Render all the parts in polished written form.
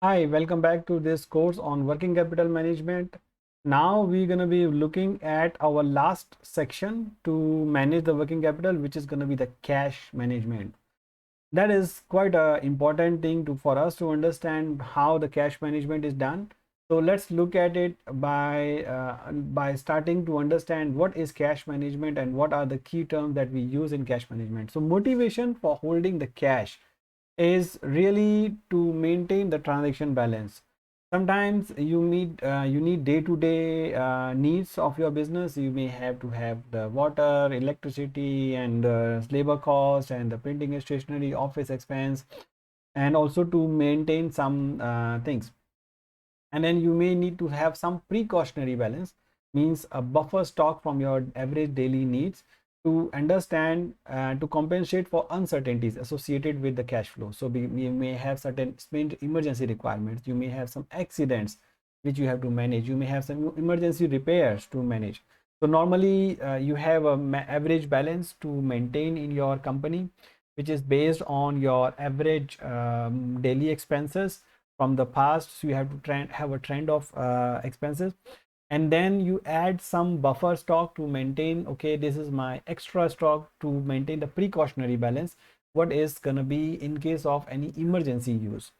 Hi, welcome back to this course on working capital management. Now we're going to be looking at our last section to manage the working capital, which is going to be the cash management. That is quite a important thing for us to understand how the cash management is done. So let's look at it by starting to understand what is cash management and what are the key terms that we use in cash management. So motivation for holding the cash is really to maintain the transaction balance. Sometimes you need day-to-day needs of your business. You may have to have the water, electricity, and labor cost, and the printing and stationery, office expense, and also to maintain some things. And then you may need to have some precautionary balance, means a buffer stock from your average daily needs to understand to compensate for uncertainties associated with the cash flow. So we may have certain emergency requirements, you may have some accidents which you have to manage, you may have some emergency repairs to manage. So normally you have a average balance to maintain in your company, which is based on your average daily expenses from the past. So you have to have a trend of expenses, and then you add some buffer stock to maintain, okay, this is my extra stock to maintain the precautionary balance, what is going to be in case of any emergency use.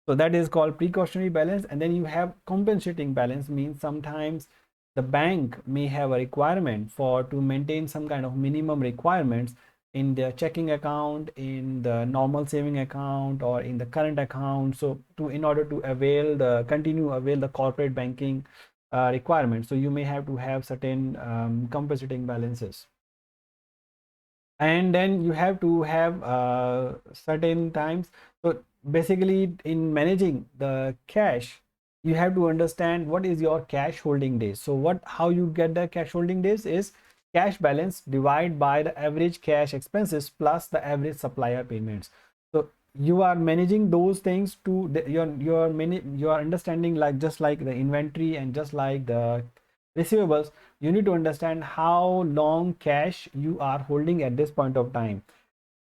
So that is called precautionary balance. And then you have compensating balance, means sometimes the bank may have a requirement for to maintain some kind of minimum requirements in their checking account, in the normal saving account, or in the current account. So to in order to avail the corporate banking requirements, so you may have to have certain compensating balances. And then you have to have certain times. So basically in managing the cash, you have to understand what is your cash holding days. So how you get the cash holding days is cash balance divided by the average cash expenses plus the average supplier payments. So you are managing those things to your understanding, like just like the inventory and just like the receivables. You need to understand how long cash you are holding at this point of time.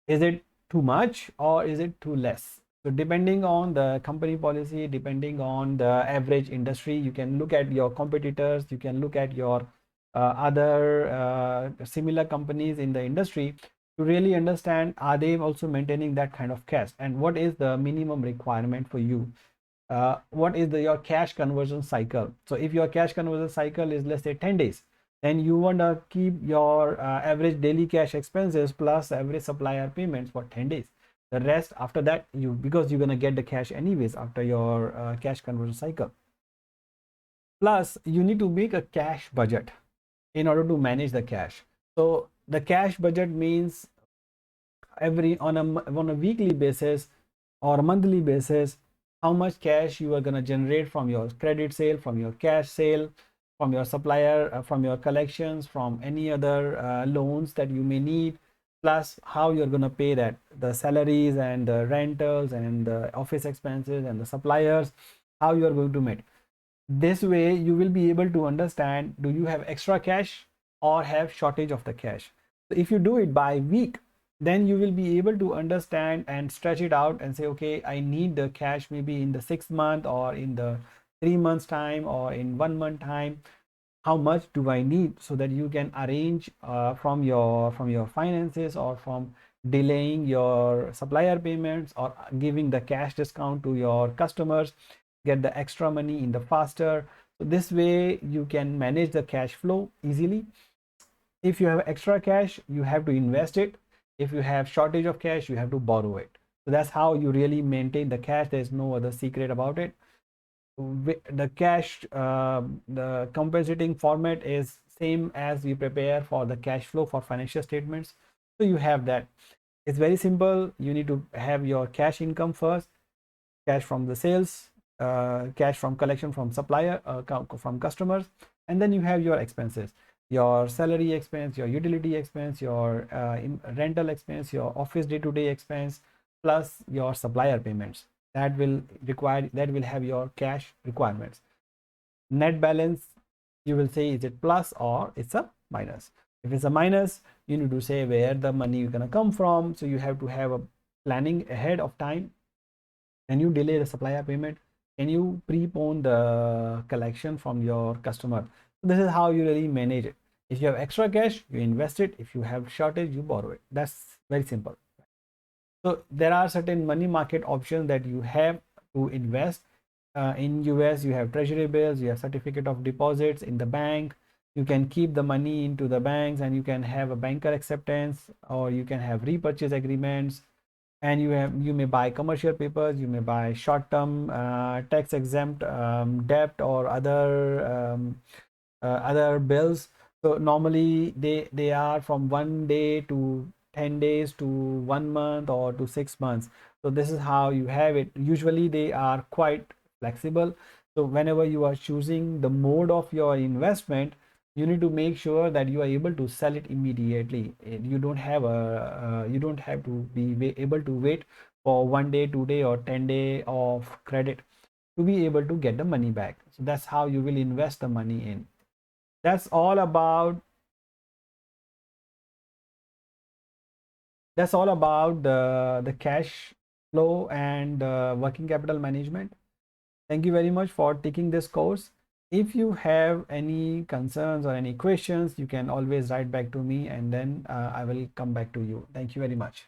Is it too much or is it too less? So depending on the company policy, depending on the average industry, you can look at your competitors, you can look at your other similar companies in the industry to really understand, are they also maintaining that kind of cash, and what is the minimum requirement for you. What is your cash conversion cycle? So if your cash conversion cycle is, let's say, 10 days, then you want to keep your average daily cash expenses plus average supplier payments for 10 days. The rest after that, because you're going to get the cash anyways after your cash conversion cycle. Plus you need to make a cash budget in order to manage the cash. So the cash budget means every on a weekly basis or a monthly basis, how much cash you are going to generate from your credit sale, from your cash sale, from your supplier, from your collections, from any other loans that you may need, plus how you're going to pay that, the salaries and the rentals and the office expenses and the suppliers, how you are going to meet. This way you will be able to understand, do you have extra cash or have shortage of the cash. So if you do it by week, then you will be able to understand and stretch it out and say, okay, I need the cash maybe in the 6 month or in the 3 months time or in 1 month time. How much do I need, so that you can arrange from your finances, or from delaying your supplier payments, or giving the cash discount to your customers, get the extra money in the faster. So this way you can manage the cash flow easily. If you have extra cash, you have to invest it. If you have shortage of cash, you have to borrow it. So that's how you really maintain the cash. There's no other secret about it. The cash, the compensating format is same as we prepare for the cash flow for financial statements. So you have that. It's very simple. You need to have your cash income first, cash from the sales, cash from collection from supplier, from customers, and then you have your expenses, your salary expense, your utility expense, your rental expense, your office day-to-day expense, plus your supplier payments. That will have your cash requirements. Net balance, you will say, is it plus or it's a minus. If it's a minus, you need to say where the money is going to come from. So you have to have a planning ahead of time. Can you delay the supplier payment? Can you prepone the collection from your customer? So this is how you really manage it. If you have extra cash, you invest it. If you have shortage, you borrow it. That's very simple. So there are certain money market options that you have to invest. In US, you have treasury bills, you have certificate of deposits in the bank. You can keep the money into the banks, and you can have a banker acceptance, or you can have repurchase agreements, and you may buy commercial papers, you may buy short-term tax exempt debt or other bills. So normally they are from 1 day to 10 days to 1 month or to 6 months. So this is how you have it. Usually they are quite flexible. So whenever you are choosing the mode of your investment, you need to make sure that you are able to sell it immediately. You don't have you don't have to be able to wait for 1 day, 2 day, or 10 day of credit to be able to get the money back. So that's how you will invest the money in. That's all about the cash flow and working capital management. Thank you very much for taking this course. If you have any concerns or any questions, you can always write back to me, and then I will come back to you. Thank you very much.